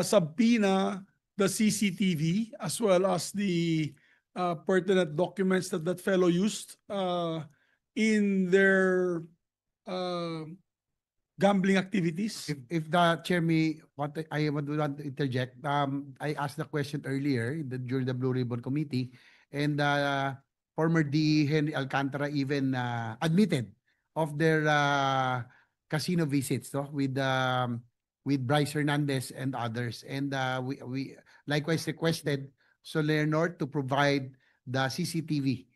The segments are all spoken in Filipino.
subpoena the CCTV as well as the pertinent documents that that fellow used in their gambling activities? If the chair may I would want to interject. I asked the question earlier during the Blue Ribbon Committee, and former D. Henry Alcantara even admitted of their casino visits, no, with Bryce Hernandez and others, and we likewise requested Soler to provide the CCTV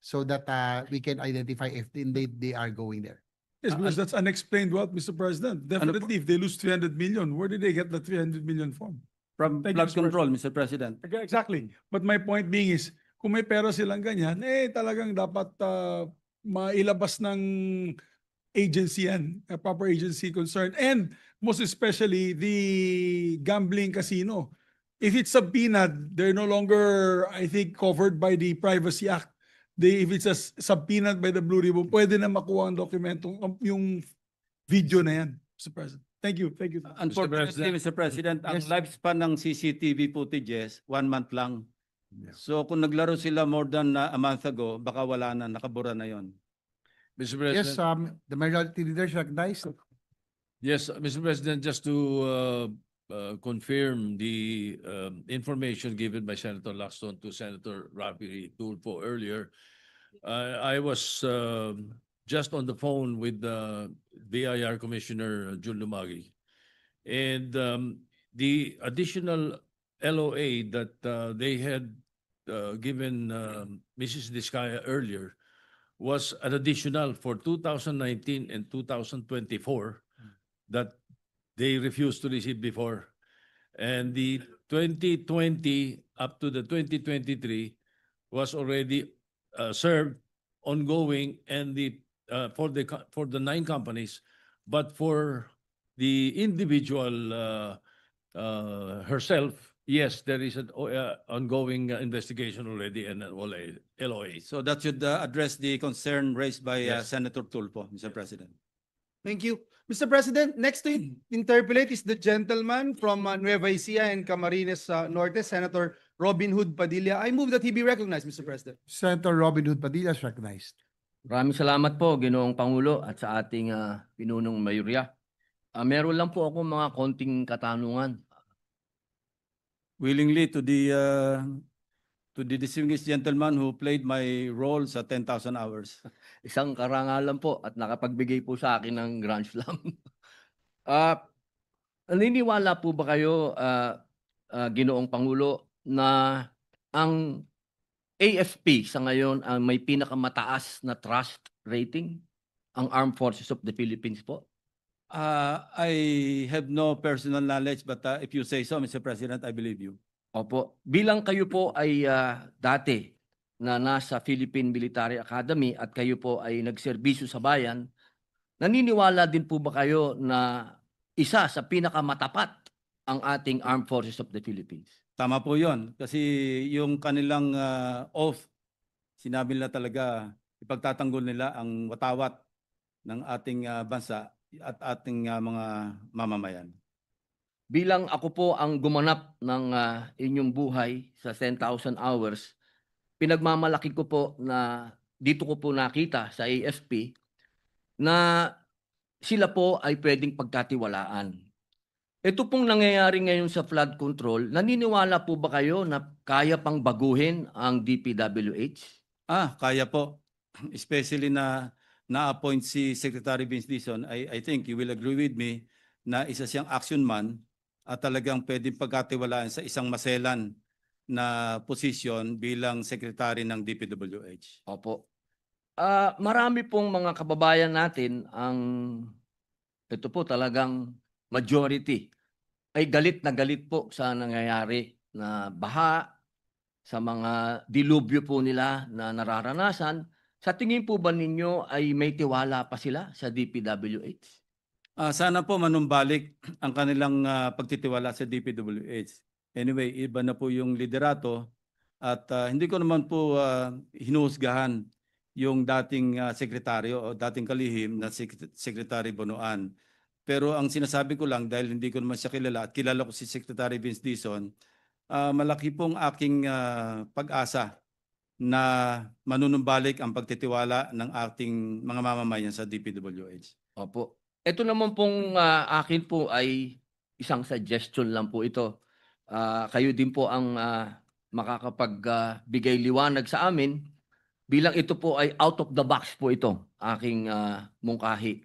so that we can identify if indeed they are going there. Yes, because that's unexplained wealth, Mr. President. Definitely, if they lose 300 million, where did they get the 300 million from? From Thank you, flood Mr. control, Mr. President. Exactly. But my point being is, kung may pera silang ganyan, talagang dapat mailabas ng agency yan, a proper agency concerned. And most especially, the gambling casino. If it's subpoenaed, they're no longer, I think, covered by the Privacy Act. If it's subpoenaed by the Blue Ribbon, pwede na makuha ang dokumento, yung video na yan, Mr. President. Thank you. Thank you. Unfortunately, Mr. President, ang lifespan ng CCTV footages, 1 month lang. So kung naglaro sila more than a month ago, baka wala na, nakabura na yon. Mr. President. Yes, the majority leader recognized. Yes, Mr. President, just to confirm the information given by Senator Lacson to Senator Rafi Tulfo earlier, I was just on the phone with the BIR Commissioner Jun Lumagi, and the additional LOA that they had given Mrs. Diskaya earlier was an additional for 2019 and 2024 that they refused to receive before. And the 2020 up to the 2023 was already served, ongoing, and for the 9 companies, but for the individual herself, yes, there is an ongoing investigation already and an LOA. So that should address the concern raised by Senator Tulfo, Mr. President. Thank you. Mr. President, next to interpolate is the gentleman from Nueva Ecija and Camarines Norte, Senator Robin Hood Padilla. I move that he be recognized, Mr. President. Senator Robin Hood Padilla is recognized. Maraming salamat po, Ginoong Pangulo, at sa ating pinunong mayorya. Meron lang po ako mga konting katanungan. Willingly to the distinguished gentleman who played my role sa 10,000 hours. Isang karangalan po at nakapagbigay po sa akin ng Grand Slam. Naniniwala po ba kayo, Ginoong Pangulo, na ang AFP sa ngayon ang may pinakamataas na trust rating, ang Armed Forces of the Philippines po? I have no personal knowledge, but if you say so, Mr. President, I believe you. Opo. Bilang kayo po ay dati na nasa Philippine Military Academy at kayo po ay nagserbisyo sa bayan, naniniwala din po ba kayo na isa sa pinakamatapat ang ating Armed Forces of the Philippines? Tama po yun. Kasi yung kanilang oath, sinabi nila talaga, ipagtatanggol nila ang watawat ng ating bansa at ating mga mamamayan. Bilang ako po ang gumanap ng inyong buhay sa 10,000 hours, pinagmamalaki ko po na dito ko po nakita sa AFP na sila po ay pwedeng pagkatiwalaan. Ito pong nangyayari ngayon sa flood control, naniniwala po ba kayo na kaya pang baguhin ang DPWH? Kaya po. Especially na na-appoint si Secretary Vince Dizon. I think you will agree with me na isa siyang action man at talagang pwedeng pagkatiwalaan sa isang maselan na posisyon bilang Secretary ng DPWH. Opo. Marami pong mga kababayan natin ang ito po talagang majority ay galit na galit po sa nangyayari na baha, sa mga dilubyo po nila na nararanasan. Sa tingin po ba ninyo ay may tiwala pa sila sa DPWH? Sana po manumbalik ang kanilang pagtitiwala sa DPWH. Anyway, iba na po yung liderato at hindi ko naman po hinuhusgahan yung dating sekretaryo o dating kalihim na Secretary Bonoan. Pero ang sinasabi ko lang, dahil hindi ko naman siya kilala at kilala ko si Secretary Vince Dizon, malaki pong aking pag-asa na manunumbalik ang pagtitiwala ng ating mga mamamayan sa DPWH. Opo. Ito naman pong akin po ay isang suggestion lang po ito. Kayo din po ang makakapagbigay liwanag sa amin bilang ito po ay out of the box po ito, aking mungkahi.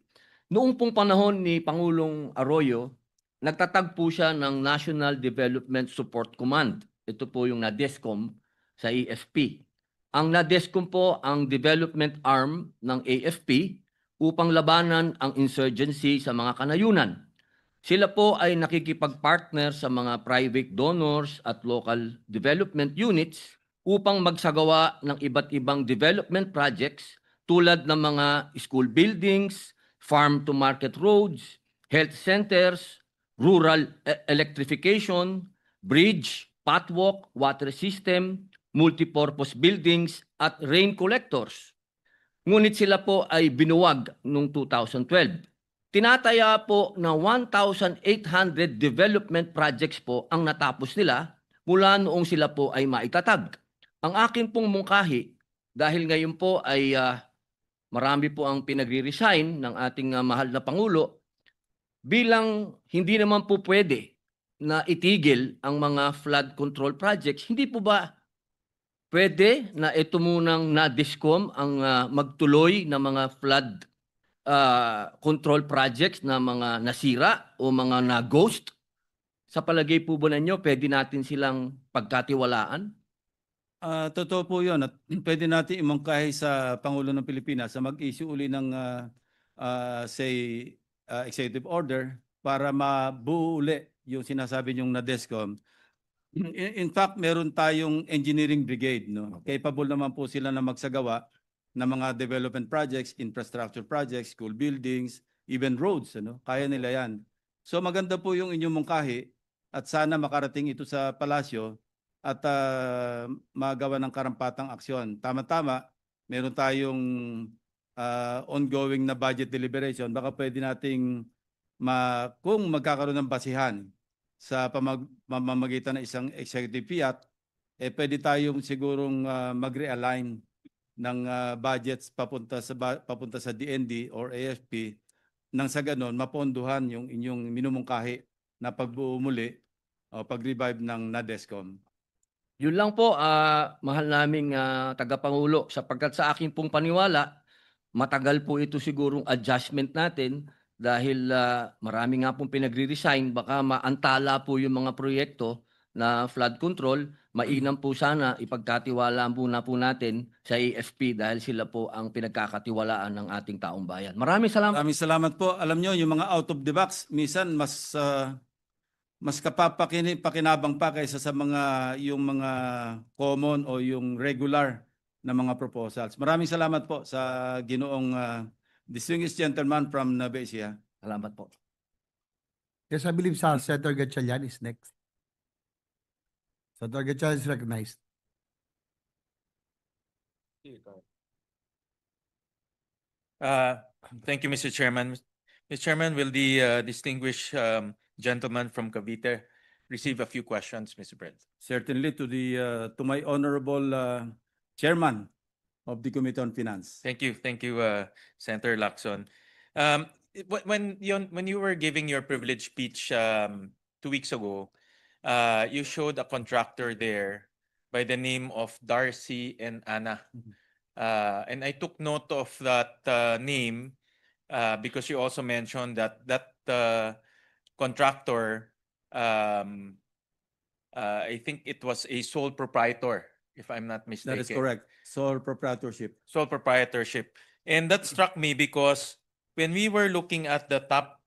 Noong pong panahon ni Pangulong Arroyo, nagtatag po siya ng National Development Support Command. Ito po yung NADESCOM sa AFP. Ang NADESCOM po ang development arm ng AFP upang labanan ang insurgency sa mga kanayunan. Sila po ay nakikipag-partner sa mga private donors at local development units upang magsagawa ng iba't ibang development projects tulad ng mga school buildings, farm-to-market roads, health centers, rural electrification, bridge, pathwalk, water system, multipurpose buildings, at rain collectors. Ngunit sila po ay binuwag noong 2012. Tinataya po na 1,800 development projects po ang natapos nila mula noong sila po ay maitatag. Ang akin pong mungkahi, dahil ngayon po ay marami po ang pinagre-resign ng ating mahal na Pangulo, bilang hindi naman po pwede na itigil ang mga flood control projects, hindi po ba pwede na ito munang NADESCOM ang magtuloy ng mga flood control projects na mga nasira o mga na-ghost? Sa palagay po ba ninyo, pwede natin silang pagkatiwalaan? Totoo po yun at pwede natin imangkahi sa Pangulo ng Pilipinas sa mag-issue uli ng executive order para mabuo uli yung sinasabi niyong NADESCOM. In fact, meron tayong engineering brigade, no? Capable naman po sila na magsagawa ng mga development projects, infrastructure projects, school buildings, even roads, ano? Kaya nila 'yan. So maganda po yung inyong mungkahi at sana makarating ito sa palasyo at magawa ng karampatang aksyon. Tama-tama, meron tayong ongoing na budget deliberation. Baka pwede nating kung magkakaroon ng basihan sa pamamagitan ng isang executive fiat, pwede tayong sigurong mag-realign ng budgets papunta sa DND or AFP nang sa ganon mapondohan yung inyong minumungkahi na pagbuo muli o pag-revive ng NADESCOM. Yun lang po, mahal naming tagapangulo, sapagkat sa akin pong paniwala, matagal po ito sigurong adjustment natin dahil marami nga pong pinagre-resign, baka maantala po yung mga proyekto na flood control. Mainam po sana ipagkatiwala muna po natin sa AFP dahil sila po ang pinagkakatiwalaan ng ating taong bayan. Maraming salamat. Maraming salamat po. Alam nyo, yung mga out of the box, minsan mas kapapakinabang pa kaysa sa yung mga common o yung regular na mga proposals. Maraming salamat po sa ginoong distinguished gentleman from Nueva Ecija. Salamat po. Yes, I believe Senator Gatchalian is next. Senator Gatchalian is recognized. Thank you, Mr. Chairman. Mr. Chairman, will the distinguished gentleman from Cavite receive a few questions, Mr. President? Certainly to my honorable chairman of the Committee on Finance. Thank you, Senator Lacson. When you were giving your privilege speech 2 weeks ago, you showed a contractor there by the name of Darcy and Anna. And I took note of that name because you also mentioned that contractor, I think it was a sole proprietor, if I'm not mistaken. That is correct. Sole proprietorship. Sole proprietorship. And that struck me because when we were looking at the top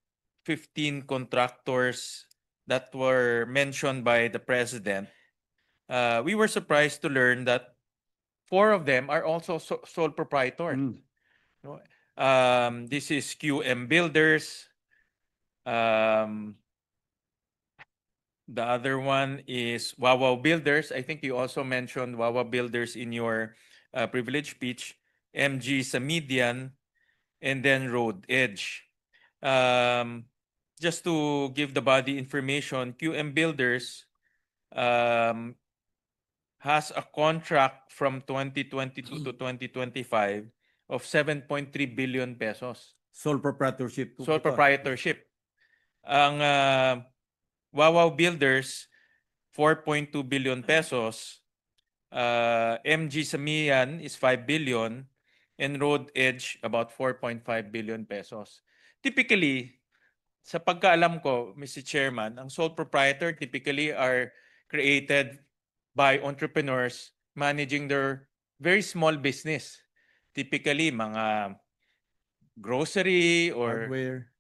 15 contractors that were mentioned by the president, we were surprised to learn that 4 of them are also sole proprietor. This is QM Builders. The other one is Wawa Builders. I think you also mentioned Wawa Builders in your privilege speech. MG Samidian, and then Road Edge. just to give the body information, QM Builders um, has a contract from 2022 to 2025 of 7.3 billion pesos. Sole proprietorship. po Sole ito. proprietorship. Ang Wawaw Builders, 4.2 billion pesos. MG Samian is 5 billion. And Road Edge, about 4.5 billion pesos. Typically, sa pagkaalam ko, Mr. Chairman, ang sole proprietor typically are created by entrepreneurs managing their very small business. Typically, mga grocery or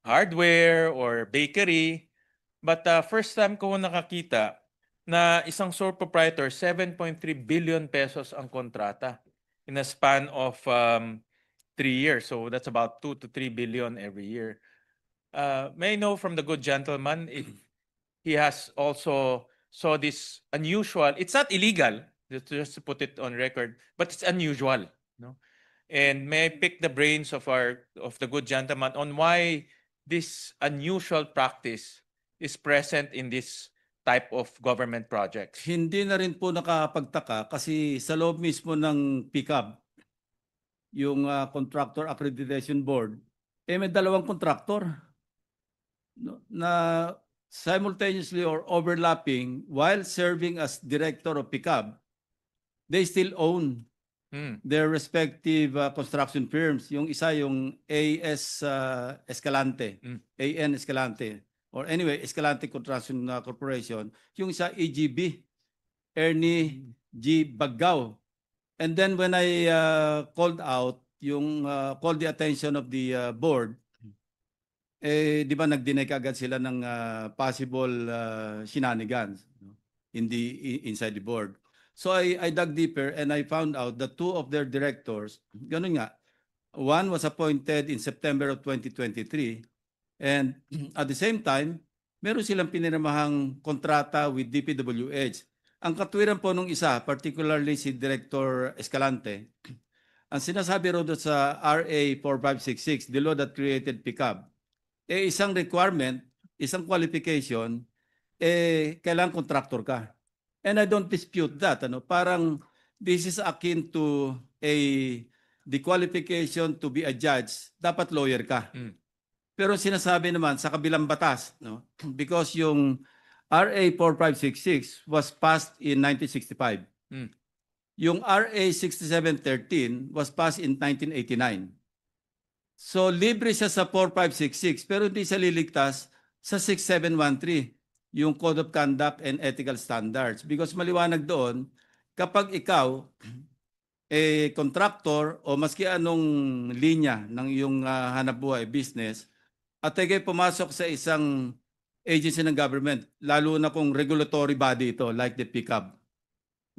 hardware or bakery. But first time ko nakakita na isang sole proprietor, 7.3 billion pesos ang kontrata in a span of 3 years. So that's about 2 to 3 billion every year. May I know from the good gentleman if he has also saw this unusual, it's not illegal, just to put it on record, but it's unusual, no? And may I pick the brains of the good gentleman on why this unusual practice is present in this type of government projects? Hindi na rin po nakapagtaka kasi sa loob mismo ng PICAB, yung Contractor Accreditation Board, may dalawang contractor na simultaneously or overlapping while serving as director of PICAB, they still own their respective construction firms. Yung isa yung AS Escalante, AN Escalante, or anyway, Escalante Construction Corporation. Yung isa EGB, Ernie G. Baggao. And then when I called out, called the attention of the board, di ba nag-deny agad sila ng possible shenanigans inside the board. So I dug deeper and I found out that two of their directors, ganun nga, one was appointed in September of 2023 and at the same time, meron silang pinirmahang kontrata with DPWH. Ang katwiran po nung isa, particularly si Director Escalante, ang sinasabi ro doon sa RA 4566, the law that created PICAB, isang requirement, isang qualification, kailangan contractor ka. And I don't dispute that. Parang this is akin to the qualification to be a judge, dapat lawyer ka. Pero sinasabi naman sa kabilang batas, because yung RA 4566 was passed in 1965. Yung RA 6713 was passed in 1989. So libre siya sa 4566 pero hindi siya liligtas sa 6713, yung Code of Conduct and Ethical Standards. Because maliwanag doon, kapag ikaw contractor o maski anong linya ng iyong hanapbuhay, business, at ikay pumasok sa isang agency ng government, lalo na kung regulatory body ito, like the PICAB,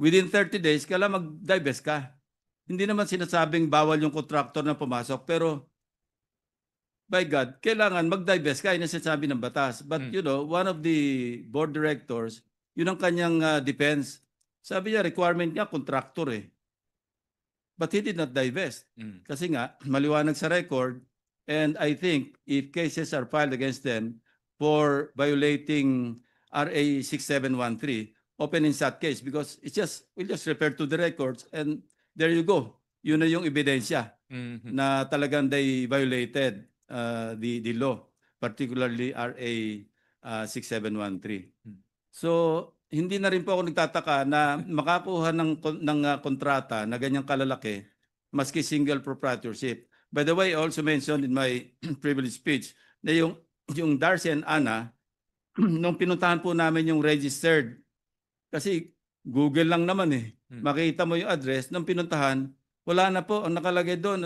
within 30 days, kailangan mag-divest ka. Hindi naman sinasabing bawal yung contractor na pumasok, pero by God, kailangan mag-divest ka, yun ang sinasabi ng batas. But one of the board directors, yun ang kanyang defense. Sabi niya, requirement niya, contractor eh. But he did not divest. Kasi nga, maliwanag sa record, and I think if cases are filed against them for violating RA 6713, open in that case because we'll just refer to the records and there you go. Yun na yung ebidensya na talagang they violated the law, particularly RA 6713. So, hindi na rin po ako nagtataka na makakuha ng kontrata na ganyang kalalaki maski single proprietorship. By the way, I also mentioned in my privilege speech na yung Darcy and Anna, nung pinuntahan po namin yung registered, kasi Google lang naman eh. Makita mo yung address, nung pinuntahan, wala na po, ang nakalagay doon,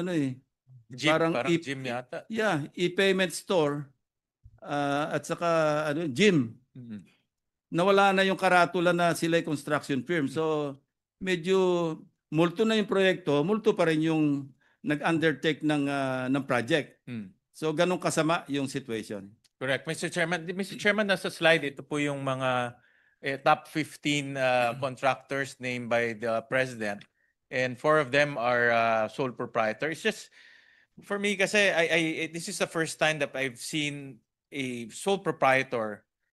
Parang gym yata. Yeah, e-payment store, at saka gym. Nawala na yung karatula na sila construction firm. So, medyo multo na yung proyekto, multo pa rin yung nag-undertake ng project. So, ganun kasama yung situation. Correct. Mr. Chairman, nasa slide, ito po yung mga top 15 contractors named by the President. And 4 of them are sole proprietor. It's just, for me kasi, this is the first time that I've seen a sole proprietor